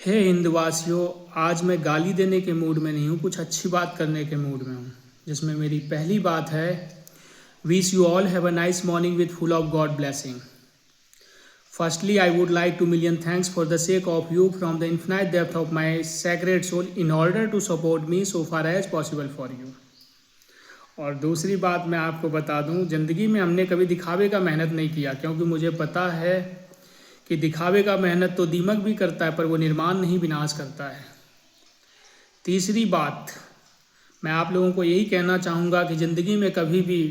हे हिंदवासियों, आज मैं गाली देने के मूड में नहीं हूँ, कुछ अच्छी बात करने के मूड में हूँ। जिसमें मेरी पहली बात है, wish you all have a nice morning with full of God blessing. Firstly, I would like to million thanks for the sake of you from the infinite depth of my sacred soul in order to support me so far as possible for you. और दूसरी बात मैं आपको बता दूं, ज़िंदगी में हमने कभी दिखावे का मेहनत नहीं किया, क्योंकि मुझे पता है कि दिखावे का मेहनत तो दीमक भी करता है पर वो निर्माण नहीं विनाश करता है। तीसरी बात, मैं आप लोगों को यही कहना चाहूँगा कि ज़िंदगी में कभी भी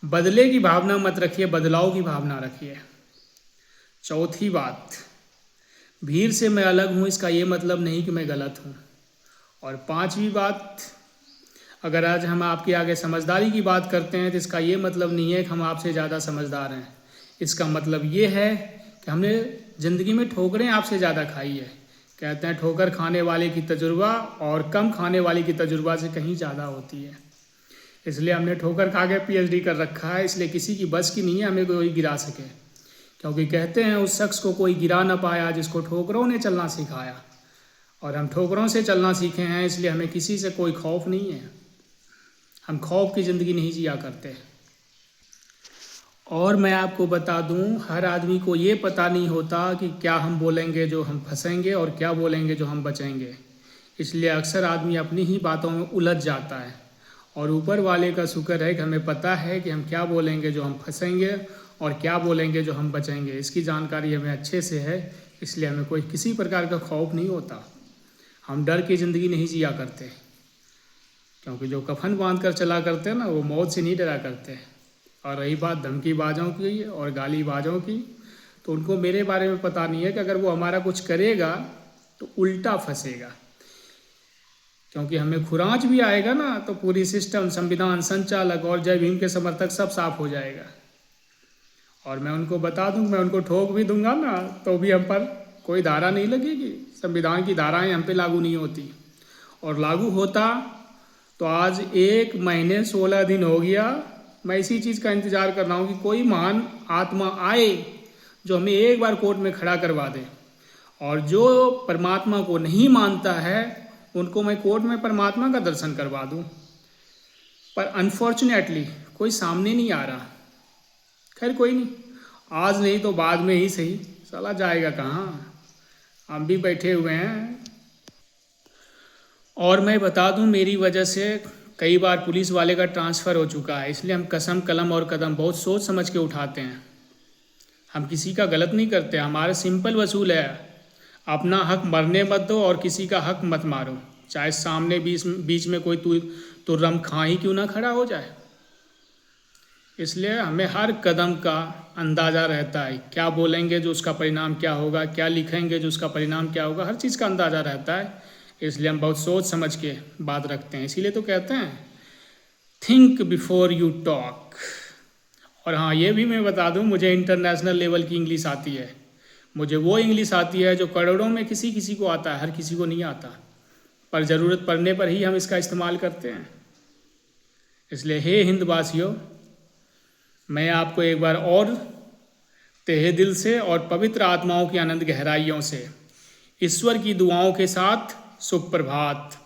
बदले की भावना मत रखिए, बदलाव की भावना रखिए। चौथी बात, भीड़ से मैं अलग हूँ इसका ये मतलब नहीं कि मैं गलत हूँ। और पांचवी बात, अगर आज हम आपके आगे समझदारी की बात करते हैं तो इसका ये मतलब नहीं है कि हम आपसे ज़्यादा समझदार हैं। इसका मतलब ये है कि हमने ज़िंदगी में ठोकरें आपसे ज़्यादा खाई है। कहते हैं ठोकर खाने वाले की तजुर्बा और कम खाने वाले की तजुर्बा से कहीं ज़्यादा होती है। इसलिए हमने ठोकर खा के PhD कर रखा है, इसलिए किसी की बस की नहीं है हमें कोई गिरा सके। क्योंकि कहते हैं उस शख्स को कोई गिरा ना पाया जिसको ठोकरों ने चलना सिखाया। और हम ठोकरों से चलना सीखे हैं, इसलिए हमें किसी से कोई खौफ नहीं है। हम खौफ की ज़िंदगी नहीं जिया करते। और मैं आपको बता दूं, हर आदमी को ये पता नहीं होता कि क्या हम बोलेंगे जो हम फंसेंगे और क्या बोलेंगे जो हम बचेंगे। इसलिए अक्सर आदमी अपनी ही बातों में उलझ जाता है। और ऊपर वाले का शुक्र है कि हमें पता है कि हम क्या बोलेंगे जो हम फंसेंगे और क्या बोलेंगे जो हम बचेंगे। इसकी जानकारी हमें अच्छे से है, इसलिए हमें कोई किसी प्रकार का खौफ नहीं होता। हम डर की ज़िंदगी नहीं जिया करते, क्योंकि जो कफन बांध कर चला करते हैं ना, वो मौत से नहीं डरा करते। और रही बात धमकीबाजों की और गालीबाजों की, तो उनको मेरे बारे में पता नहीं है कि अगर वो हमारा कुछ करेगा तो उल्टा फंसेगा। क्योंकि हमें खुरांच भी आएगा ना तो पूरी सिस्टम, संविधान, संचालक और जय भीम के समर्थक सब साफ हो जाएगा। और मैं उनको बता दूं, मैं उनको ठोक भी दूंगा ना तो भी हम पर कोई धारा नहीं लगेगी। संविधान की धाराएं हम पे लागू नहीं होती। और लागू होता तो आज 1 महीने 16 दिन हो गया मैं इसी चीज़ का इंतज़ार कर रहा हूँ कि कोई महान आत्मा आए जो हमें एक बार कोर्ट में खड़ा करवा दे। और जो परमात्मा को नहीं मानता है उनको मैं कोर्ट में परमात्मा का दर्शन करवा दूँ। पर अनफॉर्चुनेटली कोई सामने नहीं आ रहा। खैर कोई नहीं, आज नहीं तो बाद में ही सही, साला जाएगा कहाँ, हम भी बैठे हुए हैं। और मैं बता दूं, मेरी वजह से कई बार पुलिस वाले का ट्रांसफ़र हो चुका है। इसलिए हम कसम, कलम और कदम बहुत सोच समझ के उठाते हैं। हम किसी का गलत नहीं करते। हमारा सिंपल वसूल है, अपना हक मरने मत दो और किसी का हक मत मारो, चाहे सामने बीच में कोई तो रम खा ही क्यों ना खड़ा हो जाए। इसलिए हमें हर कदम का अंदाज़ा रहता है, क्या बोलेंगे जो उसका परिणाम क्या होगा, क्या लिखेंगे जो उसका परिणाम क्या होगा, हर चीज़ का अंदाज़ा रहता है। इसलिए हम बहुत सोच समझ के बात रखते हैं। इसीलिए तो कहते हैं थिंक बिफोर यू टॉक। और हाँ, ये भी मैं बता दूं, मुझे इंटरनेशनल लेवल की इंग्लिश आती है। मुझे वो इंग्लिश आती है जो करोड़ों में किसी किसी को आता है, हर किसी को नहीं आता। पर ज़रूरत पड़ने पर ही हम इसका इस्तेमाल करते हैं। इसलिए हे हिंदवासियों, मैं आपको एक बार और तहे दिल से और पवित्र आत्माओं की अनंत गहराइयों से ईश्वर की दुआओं के साथ सुप्रभात।